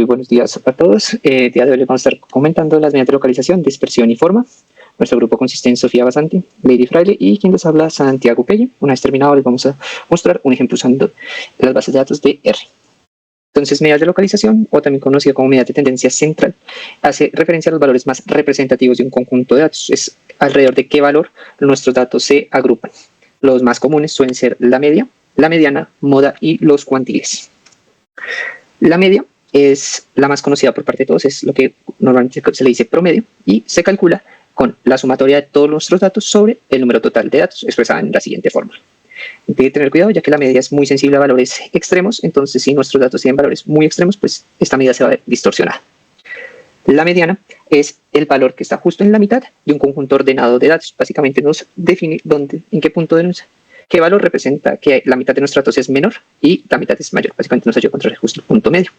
Muy buenos días a todos. El día de hoy les vamos a estar comentando las medidas de localización, dispersión y forma. Nuestro grupo consiste en Sofía Basanti, Lady Fraile y quien les habla, Santiago Pelle. Una vez terminado, les vamos a mostrar un ejemplo usando las bases de datos de R. Entonces, medidas de localización, o también conocida como medida de tendencia central, hace referencia a los valores más representativos de un conjunto de datos. Es alrededor de qué valor nuestros datos se agrupan. Los más comunes suelen ser la media, la mediana, moda y los cuantiles. La media es la más conocida por parte de todos, es lo que normalmente se le dice promedio, y se calcula con la sumatoria de todos nuestros datos sobre el número total de datos, expresada en la siguiente forma. Hay que tener cuidado, ya que la media es muy sensible a valores extremos, entonces si nuestros datos tienen valores muy extremos, pues esta medida se va a ver distorsionada. La mediana es el valor que está justo en la mitad de un conjunto ordenado de datos. Básicamente nos define en qué punto de qué valor representa que la mitad de nuestros datos es menor y la mitad es mayor. Básicamente nos ayuda a encontrar justo el punto medio.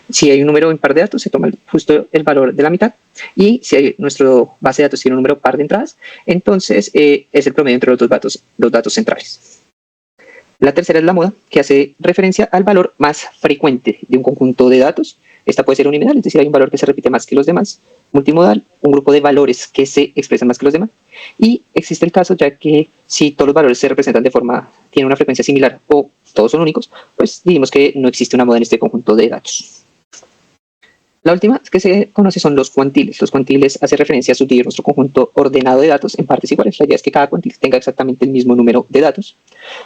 Si hay un número impar de datos, se toma justo el valor de la mitad, y si nuestro base de datos tiene un número par de entradas, entonces es el promedio entre los datos centrales. La tercera es la moda, que hace referencia al valor más frecuente de un conjunto de datos. Esta puede ser unimodal, es decir, hay un valor que se repite más que los demás. Multimodal, un grupo de valores que se expresan más que los demás. Y existe el caso, ya que si todos los valores se representan tienen una frecuencia similar o todos son únicos, pues digamos que no existe una moda en este conjunto de datos. La última que se conoce son los cuantiles. Los cuantiles hacen referencia a subdividir nuestro conjunto ordenado de datos en partes iguales. La idea es que cada cuantil tenga exactamente el mismo número de datos.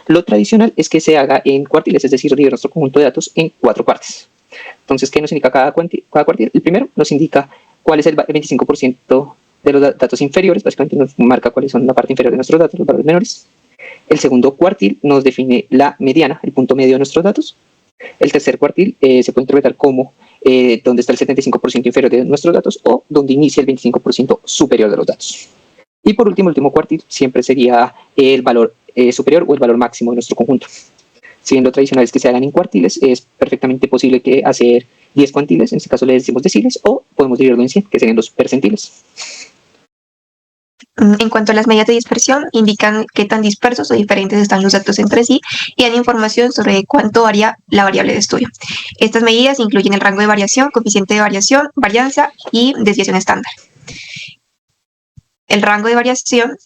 Lo tradicional es que se haga en cuartiles, es decir, dividir nuestro conjunto de datos en 4 partes. Entonces, ¿qué nos indica cada cuartil? El primero nos indica cuál es el 25% de los datos inferiores, básicamente nos marca cuáles son la parte inferior de nuestros datos, los valores menores. El segundo cuartil nos define la mediana, el punto medio de nuestros datos. El tercer cuartil se puede interpretar como donde está el 75% inferior de nuestros datos o donde inicia el 25% superior de los datos. Y por último, el último cuartil siempre sería el valor superior o el valor máximo de nuestro conjunto. Si bien lo tradicional es que se hagan en cuartiles, es perfectamente posible que hacer 10 cuantiles, en este caso le decimos deciles, o podemos dividirlo en 100, que serían los percentiles. En cuanto a las medidas de dispersión, indican qué tan dispersos o diferentes están los datos entre sí y dan información sobre cuánto varía la variable de estudio. Estas medidas incluyen el rango de variación, coeficiente de variación, varianza y desviación estándar. El rango de variación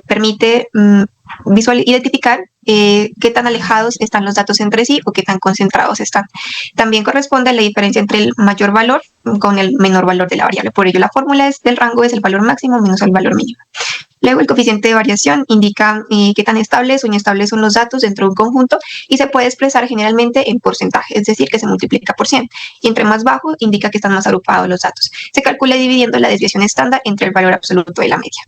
permite identificar qué tan alejados están los datos entre sí o qué tan concentrados están. También corresponde a la diferencia entre el mayor valor con el menor valor de la variable. Por ello, la fórmula del rango es el valor máximo menos el valor mínimo. Luego, el coeficiente de variación indica qué tan estables o inestables son los datos dentro de un conjunto y se puede expresar generalmente en porcentaje, es decir, que se multiplica por 100. Y entre más bajo, indica que están más agrupados los datos. Se calcula dividiendo la desviación estándar entre el valor absoluto de la media.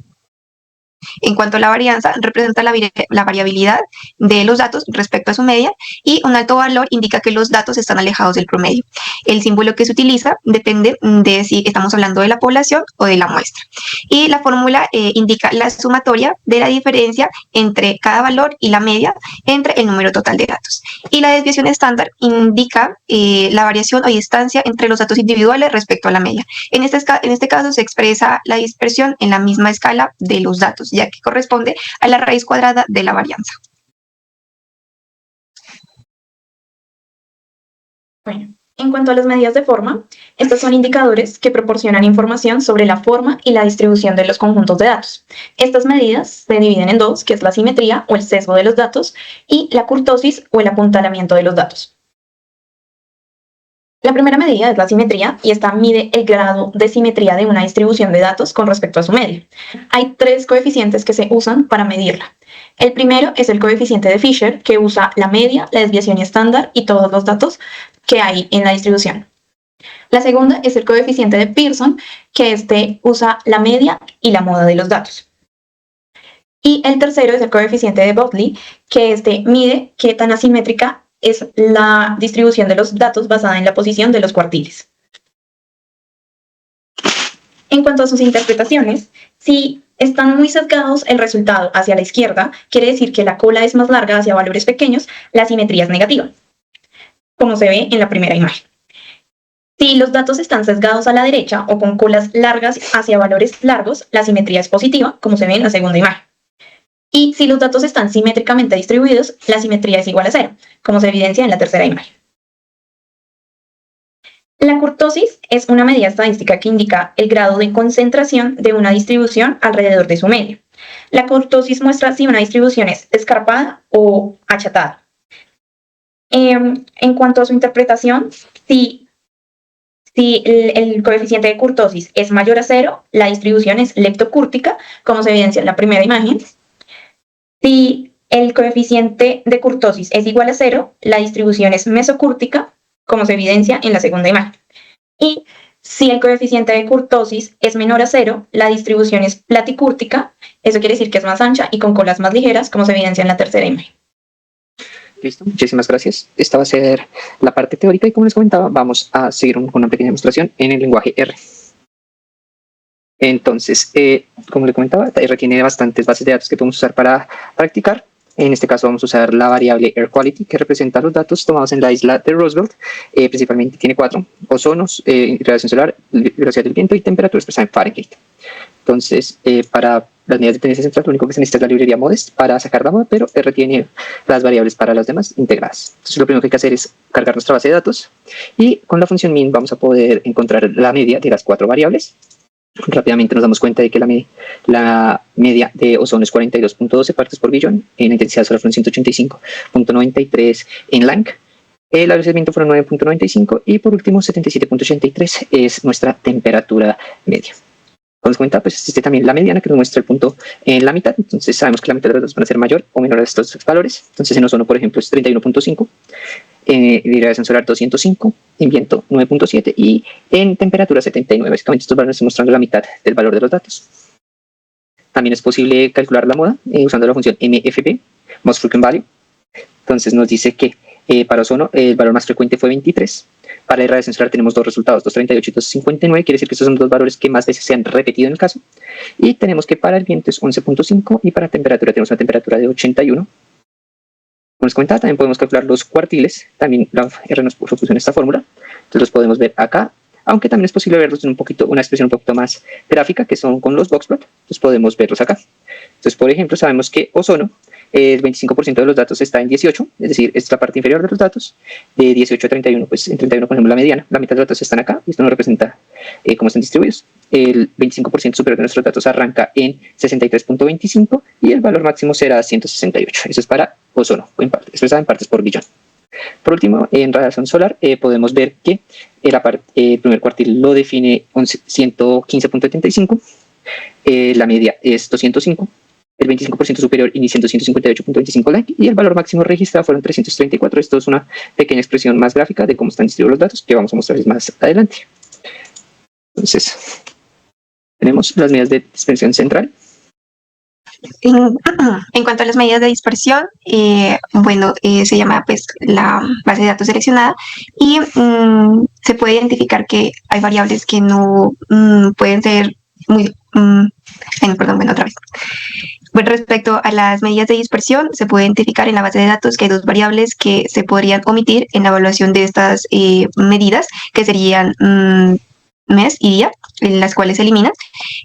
En cuanto a la varianza, representa la variabilidad de los datos respecto a su media, y un alto valor indica que los datos están alejados del promedio. El símbolo que se utiliza depende de si estamos hablando de la población o de la muestra. Y la fórmula indica la sumatoria de la diferencia entre cada valor y la media entre el número total de datos. Y la desviación estándar indica la variación o distancia entre los datos individuales respecto a la media. En este caso se expresa la dispersión en la misma escala de los datos, ya que corresponde a la raíz cuadrada de la varianza. Bueno, en cuanto a las medidas de forma, estos son indicadores que proporcionan información sobre la forma y la distribución de los conjuntos de datos. Estas medidas se dividen en dos, que es la simetría o el sesgo de los datos y la kurtosis o el apuntalamiento de los datos. La primera medida es la simetría, y esta mide el grado de simetría de una distribución de datos con respecto a su media. Hay 3 coeficientes que se usan para medirla. El primero es el coeficiente de Fisher, que usa la media, la desviación estándar y todos los datos que hay en la distribución. La segunda es el coeficiente de Pearson, que usa la media y la moda de los datos. Y el tercero es el coeficiente de Bowlby, que mide qué tan asimétrica es la distribución de los datos basada en la posición de los cuartiles. En cuanto a sus interpretaciones, si están muy sesgados el resultado hacia la izquierda, quiere decir que la cola es más larga hacia valores pequeños, la simetría es negativa, como se ve en la primera imagen. Si los datos están sesgados a la derecha o con colas largas hacia valores largos, la simetría es positiva, como se ve en la segunda imagen. Y si los datos están simétricamente distribuidos, la simetría es igual a 0, como se evidencia en la tercera imagen. La kurtosis es una medida estadística que indica el grado de concentración de una distribución alrededor de su medio. La kurtosis muestra si una distribución es escarpada o achatada. En cuanto a su interpretación, si el coeficiente de kurtosis es mayor a 0, la distribución es leptocúrtica, como se evidencia en la primera imagen. Si el coeficiente de kurtosis es igual a 0, la distribución es mesocúrtica, como se evidencia en la segunda imagen. Y si el coeficiente de kurtosis es menor a 0, la distribución es platicúrtica, eso quiere decir que es más ancha y con colas más ligeras, como se evidencia en la tercera imagen. Listo, muchísimas gracias. Esta va a ser la parte teórica y como les comentaba, vamos a seguir con una pequeña demostración en el lenguaje R. Entonces, como les comentaba, R tiene bastantes bases de datos que podemos usar para practicar. En este caso vamos a usar la variable Air Quality, que representa los datos tomados en la isla de Roosevelt. Principalmente tiene 4: ozonos, radiación solar, velocidad del viento y temperatura expresada en Fahrenheit. Entonces, para las medidas de tendencia central, lo único que se necesita es la librería Modest para sacar la moda, pero R tiene las variables para las demás integradas. Entonces, lo primero que hay que hacer es cargar nuestra base de datos y con la función min vamos a poder encontrar la media de las 4 variables. Rápidamente nos damos cuenta de que la media de ozono es 42.12 partes por billón, en la intensidad solar fueron 185.93 en Lang, la velocidad del viento fueron 9.95 y por último 77.83 es nuestra temperatura media. Como les comentaba, pues existe también la mediana que nos muestra el punto en la mitad. Entonces sabemos que la mitad de los datos van a ser mayor o menor a estos valores. Entonces en ozono, por ejemplo, es 31.5, en radiación solar 205, en viento 9.7 y en temperatura 79. Básicamente estos valores están mostrando la mitad del valor de los datos. También es posible calcular la moda usando la función MFP, Most Frequent Value. Entonces nos dice que para ozono el valor más frecuente fue 23. Para la radiación solar tenemos dos resultados, 238 y 259, quiere decir que estos son los valores que más veces se han repetido en el caso. Y tenemos que para el viento es 11.5 y para temperatura tenemos una temperatura de 81. Como les comentaba, también podemos calcular los cuartiles, también la R nos puso en esta fórmula, entonces los podemos ver acá, aunque también es posible verlos en una expresión un poquito más gráfica, que son con los boxplot, entonces podemos verlos acá. Entonces, por ejemplo, sabemos que ozono, el 25% de los datos está en 18, es decir, es la parte inferior de los datos, de 18 a 31, pues en 31 ponemos la mediana, la mitad de los datos están acá, y esto nos representa cómo están distribuidos. El 25% superior de nuestros datos arranca en 63.25 y el valor máximo será 168, eso es para ozono, expresado en partes por billón. Por último, en radiación solar podemos ver que el primer cuartil lo define 115.75, la media es 205, el 25% superior inicia en 258.25 Lang y el valor máximo registrado fueron 334. Esto es una pequeña expresión más gráfica de cómo están distribuidos los datos que vamos a mostrarles más adelante. Entonces, tenemos las medidas de dispersión central. En cuanto a las medidas de dispersión, se llama pues la base de datos seleccionada y se puede identificar que hay variables que no pueden ser muy... otra vez. Bueno, respecto a las medidas de dispersión, se puede identificar en la base de datos que hay dos variables que se podrían omitir en la evaluación de estas medidas, que serían mes y día, en las cuales se eliminan,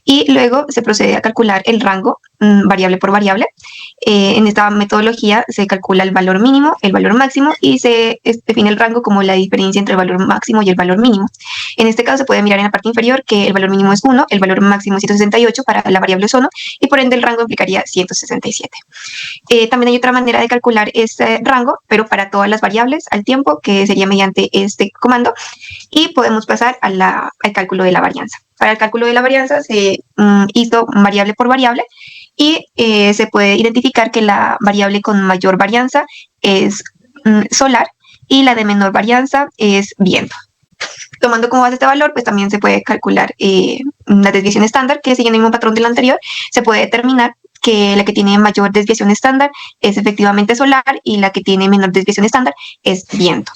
y luego se procede a calcular el rango variable por variable. En esta metodología se calcula el valor mínimo, el valor máximo y se define el rango como la diferencia entre el valor máximo y el valor mínimo. En este caso se puede mirar en la parte inferior que el valor mínimo es 1, el valor máximo es 168 para la variable ozono y por ende el rango implicaría 167. También hay otra manera de calcular este rango, pero para todas las variables al tiempo, que sería mediante este comando, y podemos pasar al cálculo de la varianza. Para el cálculo de la varianza se hizo variable por variable y se puede identificar que la variable con mayor varianza es solar y la de menor varianza es viento. Tomando como base este valor, pues también se puede calcular la desviación estándar, que siguiendo el mismo patrón del anterior, se puede determinar que la que tiene mayor desviación estándar es efectivamente solar y la que tiene menor desviación estándar es viento.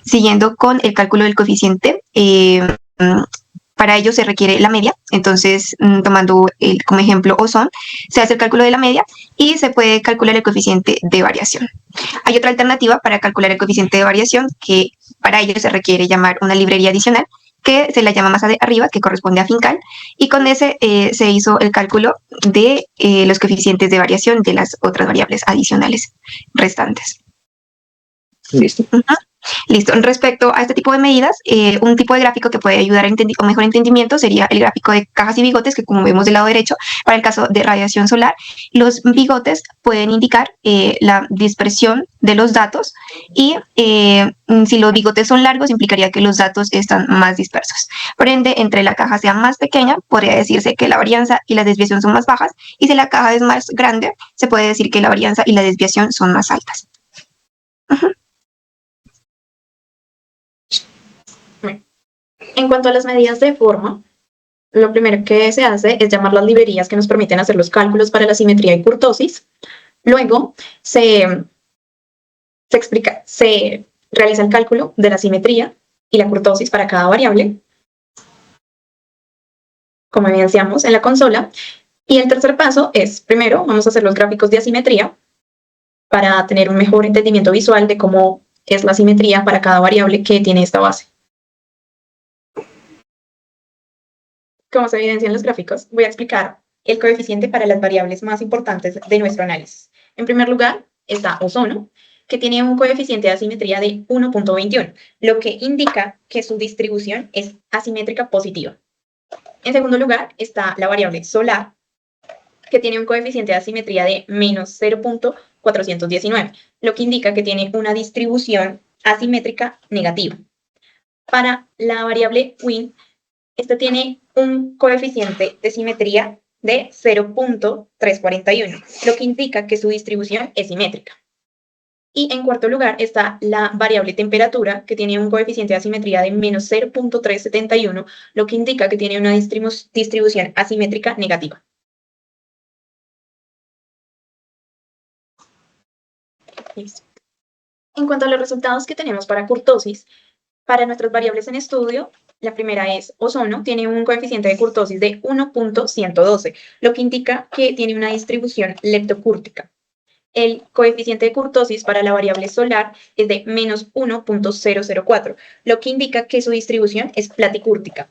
Siguiendo con el cálculo del coeficiente, para ello se requiere la media, entonces tomando como ejemplo ozono, se hace el cálculo de la media y se puede calcular el coeficiente de variación. Hay otra alternativa para calcular el coeficiente de variación, que para ello se requiere llamar una librería adicional, que se la llama más arriba, que corresponde a Fincal, y con ese se hizo el cálculo de los coeficientes de variación de las otras variables adicionales restantes. Listo. Listo. Respecto a este tipo de medidas, un tipo de gráfico que puede ayudar a un mejor entendimiento sería el gráfico de cajas y bigotes, que como vemos del lado derecho, para el caso de radiación solar, los bigotes pueden indicar la dispersión de los datos y si los bigotes son largos implicaría que los datos están más dispersos. Por ende, entre la caja sea más pequeña, podría decirse que la varianza y la desviación son más bajas, y si la caja es más grande, se puede decir que la varianza y la desviación son más altas. En cuanto a las medidas de forma, lo primero que se hace es llamar las librerías que nos permiten hacer los cálculos para la simetría y kurtosis. Luego se realiza el cálculo de la simetría y la kurtosis para cada variable, como evidenciamos en la consola. Y el tercer paso es, primero, vamos a hacer los gráficos de asimetría para tener un mejor entendimiento visual de cómo es la simetría para cada variable que tiene esta base. Como se evidencia en los gráficos, voy a explicar el coeficiente para las variables más importantes de nuestro análisis. En primer lugar, está ozono, que tiene un coeficiente de asimetría de 1.21, lo que indica que su distribución es asimétrica positiva. En segundo lugar, está la variable solar, que tiene un coeficiente de asimetría de menos 0.419, lo que indica que tiene una distribución asimétrica negativa. Para la variable win, esta tiene un coeficiente de simetría de 0.341, lo que indica que su distribución es simétrica. Y en cuarto lugar está la variable temperatura, que tiene un coeficiente de asimetría de menos 0.371, lo que indica que tiene una distribución asimétrica negativa. Listo. En cuanto a los resultados que tenemos para kurtosis, para nuestras variables en estudio, la primera es ozono, tiene un coeficiente de kurtosis de 1.112, lo que indica que tiene una distribución leptocúrtica. El coeficiente de kurtosis para la variable solar es de menos 1.004, lo que indica que su distribución es platicúrtica.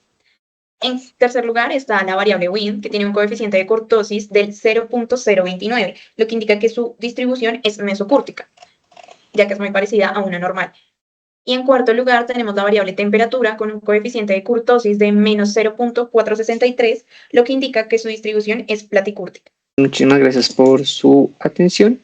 En tercer lugar está la variable win, que tiene un coeficiente de kurtosis del 0.029, lo que indica que su distribución es mesocúrtica, ya que es muy parecida a una normal. Y en cuarto lugar tenemos la variable temperatura con un coeficiente de kurtosis de menos 0.463, lo que indica que su distribución es platicúrtica. Muchísimas gracias por su atención.